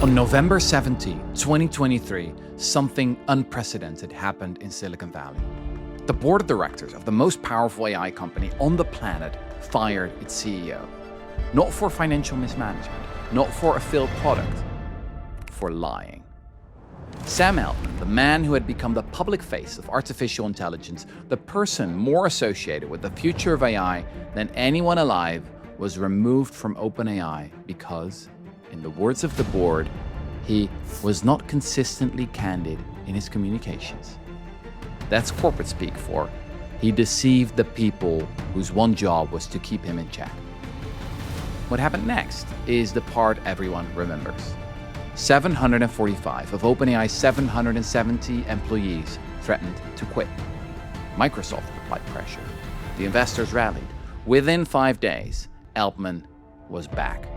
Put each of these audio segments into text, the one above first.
On November 17, 2023, something unprecedented happened in Silicon Valley. The board of directors of the most powerful AI company on the planet fired its CEO. Not for financial mismanagement, not for a failed product, for lying. Sam Altman, the man who had become the public face of artificial intelligence, the person more associated with the future of AI than anyone alive, was removed from OpenAI because, in the words of the board, he was not consistently candid in his communications. That's corporate speak for he deceived the people whose one job was to keep him in check. What happened next is the part everyone remembers. 745 of OpenAI's 770 employees threatened to quit. Microsoft applied pressure. The investors rallied. Within 5 days, Altman was back.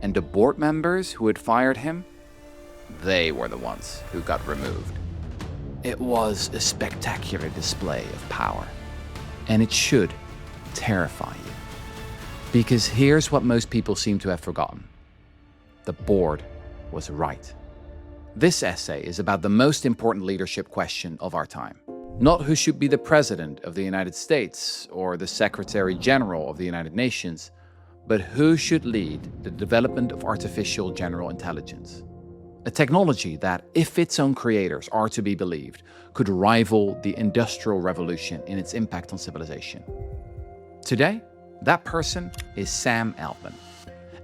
And the board members who had fired him, they were the ones who got removed. It was a spectacular display of power, and it should terrify you. Because here's what most people seem to have forgotten. The board was right. This essay is about the most important leadership question of our time. Not who should be the President of the United States or the Secretary General of the United Nations, but who should lead the development of artificial general intelligence. A technology that, if its own creators are to be believed, could rival the Industrial Revolution in its impact on civilization. Today, that person is Sam Altman,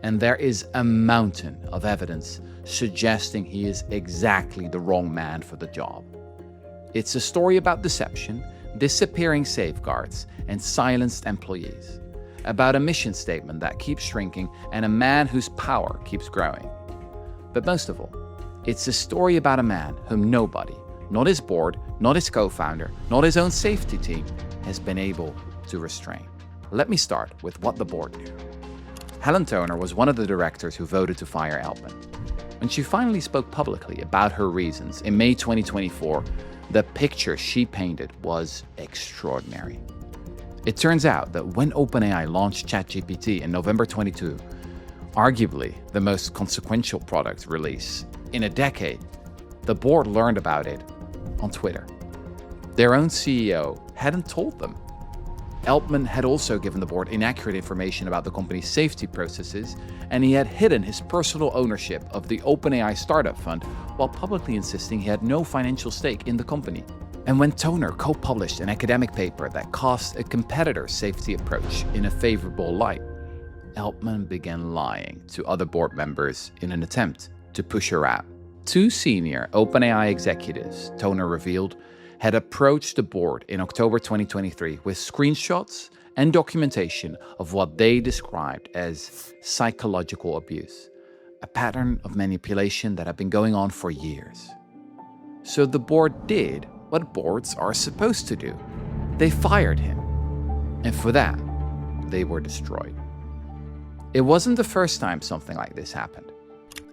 and there is a mountain of evidence suggesting he is exactly the wrong man for the job. It's a story about deception, disappearing safeguards, and silenced employees. About a mission statement that keeps shrinking and a man whose power keeps growing. But most of all, it's a story about a man whom nobody, not his board, not his co-founder, not his own safety team, has been able to restrain. Let me start with what the board knew. Helen Toner was one of the directors who voted to fire Altman. When she finally spoke publicly about her reasons in May 2024, the picture she painted was extraordinary. It turns out that when OpenAI launched ChatGPT in November 22, arguably the most consequential product release in a decade, the board learned about it on Twitter. Their own CEO hadn't told them. Altman had also given the board inaccurate information about the company's safety processes, and he had hidden his personal ownership of the OpenAI startup fund while publicly insisting he had no financial stake in the company. And when Toner co-published an academic paper that cast a competitor's safety approach in a favorable light, Altman began lying to other board members in an attempt to push her out. 2 senior OpenAI executives, Toner revealed, had approached the board in October 2023 with screenshots and documentation of what they described as psychological abuse, a pattern of manipulation that had been going on for years. So the board did what boards are supposed to do. They fired him, and for that, they were destroyed. It wasn't the first time something like this happened.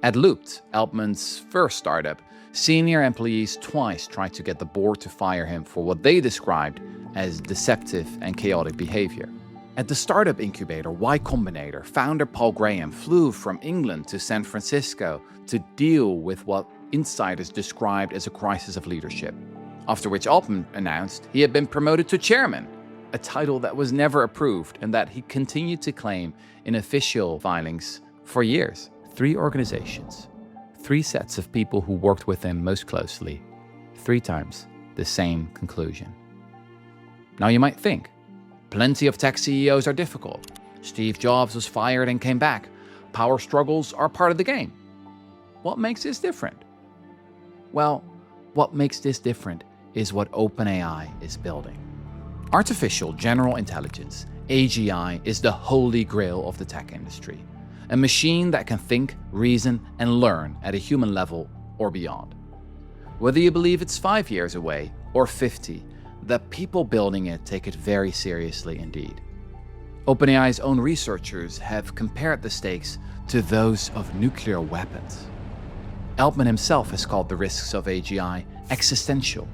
At Looped, Altman's first startup, senior employees twice tried to get the board to fire him for what they described as deceptive and chaotic behavior. At the startup incubator Y Combinator, founder Paul Graham flew from England to San Francisco to deal with what insiders described as a crisis of leadership, after which Altman announced he had been promoted to chairman, a title that was never approved and that he continued to claim in official filings for years. 3 organizations, 3 sets of people who worked with him most closely, 3 times the same conclusion. Now you might think, plenty of tech CEOs are difficult. Steve Jobs was fired and came back. Power struggles are part of the game. What makes this different? Well, what makes this different is what OpenAI is building. Artificial General Intelligence, AGI, is the holy grail of the tech industry. A machine that can think, reason, and learn at a human level or beyond. Whether you believe it's 5 years away or 50, the people building it take it very seriously indeed. OpenAI's own researchers have compared the stakes to those of nuclear weapons. Altman himself has called the risks of AGI existential.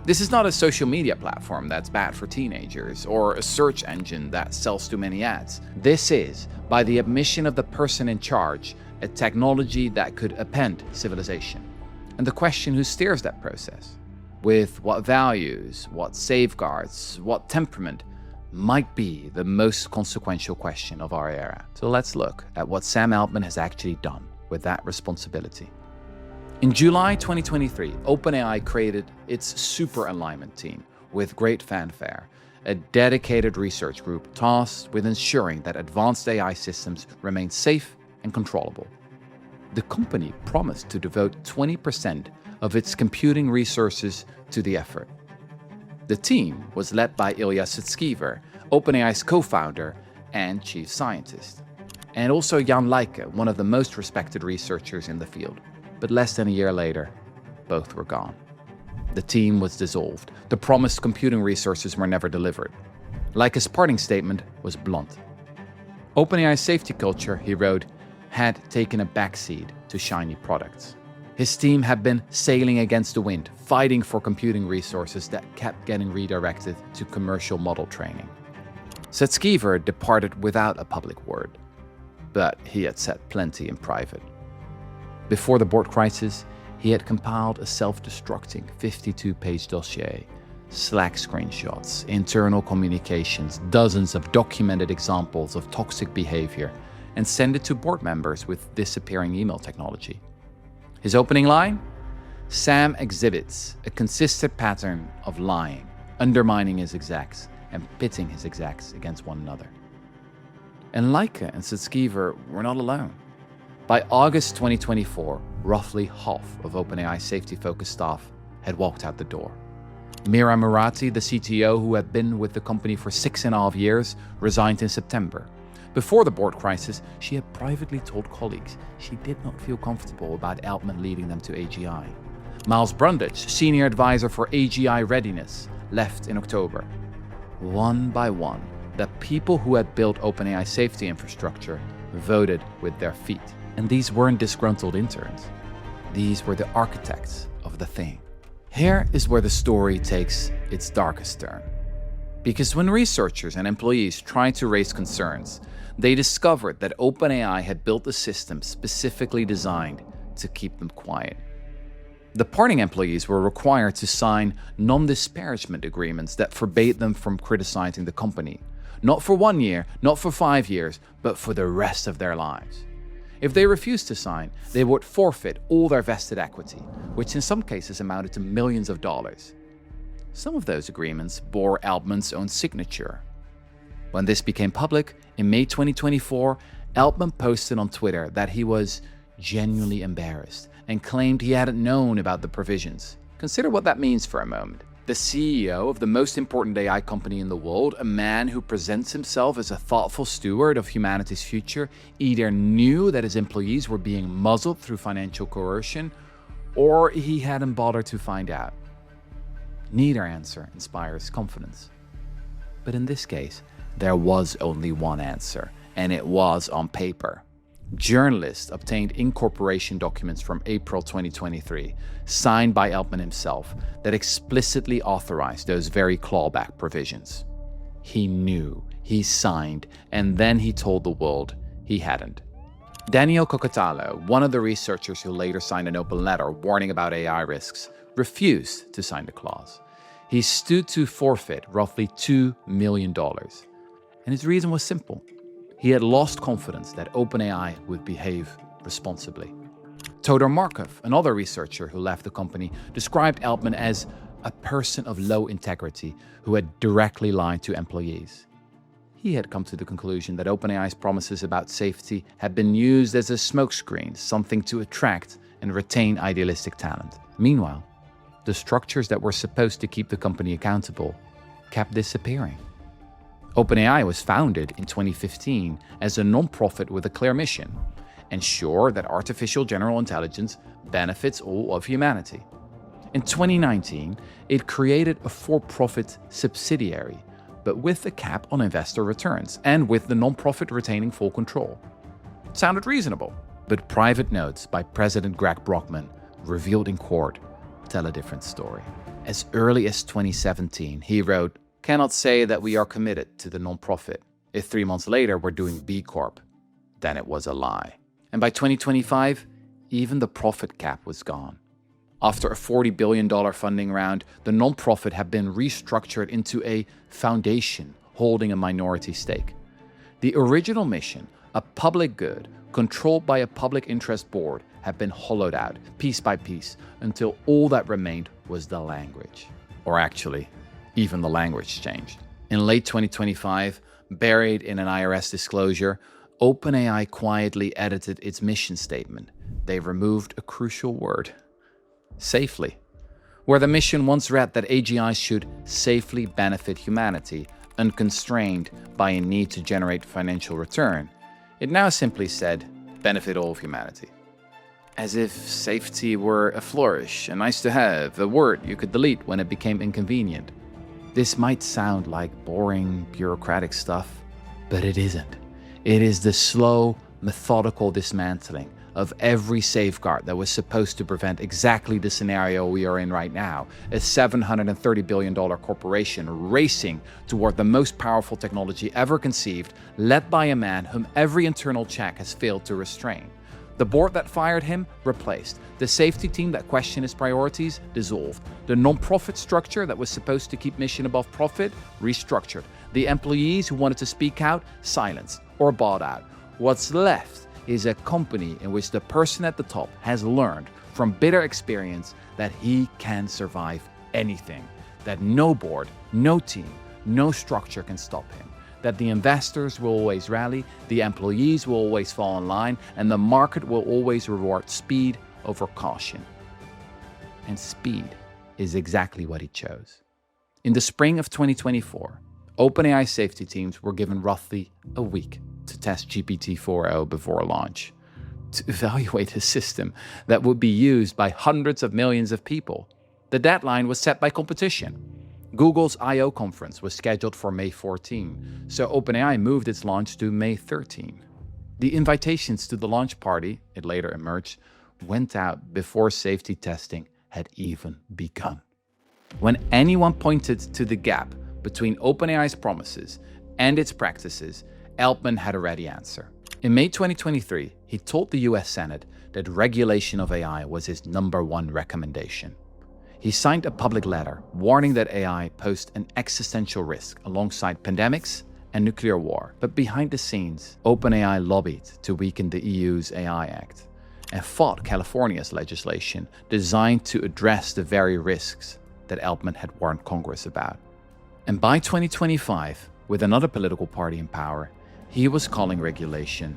This is not a social media platform that's bad for teenagers or a search engine that sells too many ads. This is, by the admission of the person in charge, a technology that could upend civilization. And the question: who steers that process? With what values, what safeguards, what temperament, might be the most consequential question of our era. So let's look at what Sam Altman has actually done with that responsibility. In July 2023, OpenAI created its Super Alignment team with great fanfare, a dedicated research group tasked with ensuring that advanced AI systems remain safe and controllable. The company promised to devote 20% of its computing resources to the effort. The team was led by Ilya Sutskever, OpenAI's co-founder and chief scientist, and also Jan Leike, one of the most respected researchers in the field. But less than a year later, both were gone. The team was dissolved. The promised computing resources were never delivered. Leike's parting statement was blunt. OpenAI's safety culture, he wrote, had taken a backseat to shiny products. His team had been sailing against the wind, fighting for computing resources that kept getting redirected to commercial model training. Sutskever departed without a public word, but he had said plenty in private. Before the board crisis, he had compiled a self-destructing 52-page dossier, Slack screenshots, internal communications, dozens of documented examples of toxic behavior, and sent it to board members with disappearing email technology. His opening line? Sam exhibits a consistent pattern of lying, undermining his execs, and pitting his execs against one another. And Leike and Sutskever were not alone. By August 2024, roughly half of OpenAI's safety-focused staff had walked out the door. Mira Murati, the CTO who had been with the company for 6.5 years, resigned in September. Before the board crisis, she had privately told colleagues she did not feel comfortable about Altman leading them to AGI. Miles Brundage, senior advisor for AGI readiness, left in October. One by one, the people who had built OpenAI safety infrastructure voted with their feet. And these weren't disgruntled interns. These were the architects of the thing. Here is where the story takes its darkest turn. Because when researchers and employees tried to raise concerns, they discovered that OpenAI had built a system specifically designed to keep them quiet. Departing employees were required to sign non-disparagement agreements that forbade them from criticizing the company. Not for 1 year, not for 5 years, but for the rest of their lives. If they refused to sign, they would forfeit all their vested equity, which in some cases amounted to millions of dollars. Some of those agreements bore Altman's own signature. When this became public, in May 2024, Altman posted on Twitter that he was genuinely embarrassed and claimed he hadn't known about the provisions. Consider what that means for a moment. The CEO of the most important AI company in the world, a man who presents himself as a thoughtful steward of humanity's future, either knew that his employees were being muzzled through financial coercion, or he hadn't bothered to find out. Neither answer inspires confidence. But in this case, there was only one answer, and it was on paper. Journalists obtained incorporation documents from April 2023, signed by Altman himself, that explicitly authorized those very clawback provisions. He knew, he signed, and then he told the world he hadn't. Daniel Cocotalo, one of the researchers who later signed an open letter warning about AI risks, refused to sign the clause. He stood to forfeit roughly $2 million. And his reason was simple. He had lost confidence that OpenAI would behave responsibly. Todor Markov, another researcher who left the company, described Altman as a person of low integrity who had directly lied to employees. He had come to the conclusion that OpenAI's promises about safety had been used as a smokescreen, something to attract and retain idealistic talent. Meanwhile, the structures that were supposed to keep the company accountable kept disappearing. OpenAI was founded in 2015 as a non-profit with a clear mission: ensure that artificial general intelligence benefits all of humanity. In 2019, it created a for-profit subsidiary, but with a cap on investor returns and with the non-profit retaining full control. Sounded reasonable, but private notes by President Greg Brockman, revealed in court, tell a different story. As early as 2017, he wrote, "Cannot say that we are committed to the non-profit. If 3 months later we're doing B Corp, then it was a lie." And by 2025, even the profit cap was gone. After a $40 billion funding round, the non-profit had been restructured into a foundation holding a minority stake. The original mission, a public good controlled by a public interest board, had been hollowed out piece by piece until all that remained was the language. Or actually, even the language changed. In late 2025, buried in an IRS disclosure, OpenAI quietly edited its mission statement. They removed a crucial word: safely. Where the mission once read that AGI should safely benefit humanity, unconstrained by a need to generate financial return, it now simply said, benefit all of humanity. As if safety were a flourish, a nice to have, a word you could delete when it became inconvenient. This might sound like boring, bureaucratic stuff, but it isn't. It is the slow, methodical dismantling of every safeguard that was supposed to prevent exactly the scenario we are in right now, a $730 billion corporation racing toward the most powerful technology ever conceived, led by a man whom every internal check has failed to restrain. The board that fired him, replaced. The safety team that questioned his priorities, dissolved. The non-profit structure that was supposed to keep mission above profit, restructured. The employees who wanted to speak out, silenced or bought out. What's left is a company in which the person at the top has learned from bitter experience that he can survive anything, that no board, no team, no structure can stop him, that the investors will always rally, the employees will always fall in line, and the market will always reward speed over caution. And speed is exactly what he chose. In the spring of 2024, OpenAI safety teams were given roughly a week to test GPT-4o before launch, to evaluate a system that would be used by hundreds of millions of people. The deadline was set by competition. Google's I/O conference was scheduled for May 14, so OpenAI moved its launch to May 13. The invitations to the launch party, it later emerged, went out before safety testing had even begun. When anyone pointed to the gap between OpenAI's promises and its practices, Altman had a ready answer. In May 2023, he told the US Senate that regulation of AI was his #1 recommendation. He signed a public letter warning that AI posed an existential risk alongside pandemics and nuclear war. But behind the scenes, OpenAI lobbied to weaken the EU's AI Act and fought California's legislation designed to address the very risks that Altman had warned Congress about. And by 2025, with another political party in power, he was calling regulation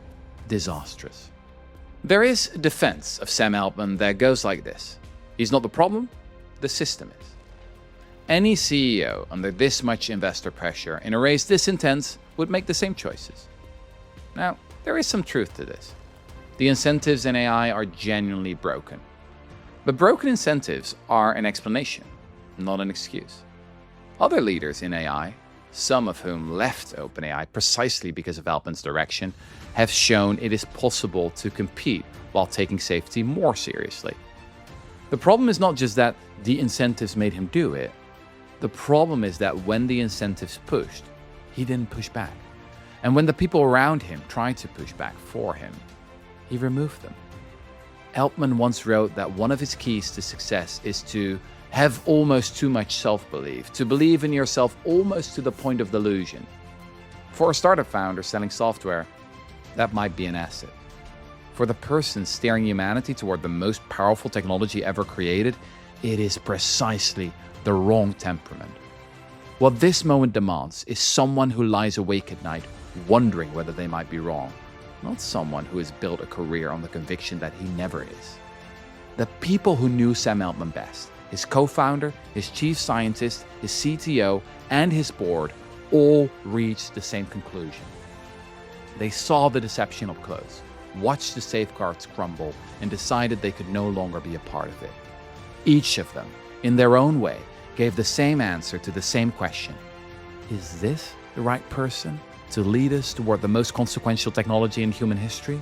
disastrous. There is a defense of Sam Altman that goes like this: he's not the problem, the system is. Any CEO under this much investor pressure in a race this intense would make the same choices. Now, there is some truth to this. The incentives in AI are genuinely broken. But broken incentives are an explanation, not an excuse. Other leaders in AI, some of whom left OpenAI precisely because of Altman's direction, have shown it is possible to compete while taking safety more seriously. The problem is not just that the incentives made him do it. The problem is that when the incentives pushed, he didn't push back. And when the people around him tried to push back for him, he removed them. Altman once wrote that one of his keys to success is to have almost too much self-belief, to believe in yourself almost to the point of delusion. For a startup founder selling software, that might be an asset. For the person steering humanity toward the most powerful technology ever created, it is precisely the wrong temperament. What this moment demands is someone who lies awake at night wondering whether they might be wrong, not someone who has built a career on the conviction that he never is. The people who knew Sam Altman best, his co-founder, his chief scientist, his CTO, and his board all reached the same conclusion. They saw the deception up close, watched the safeguards crumble, and decided they could no longer be a part of it. Each of them, in their own way, gave the same answer to the same question. Is this the right person to lead us toward the most consequential technology in human history?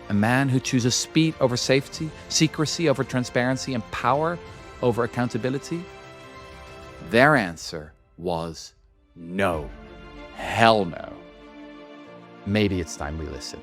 A man who chooses speed over safety, secrecy over transparency, and power over accountability? Their answer was no. Hell no. Maybe it's time we listened.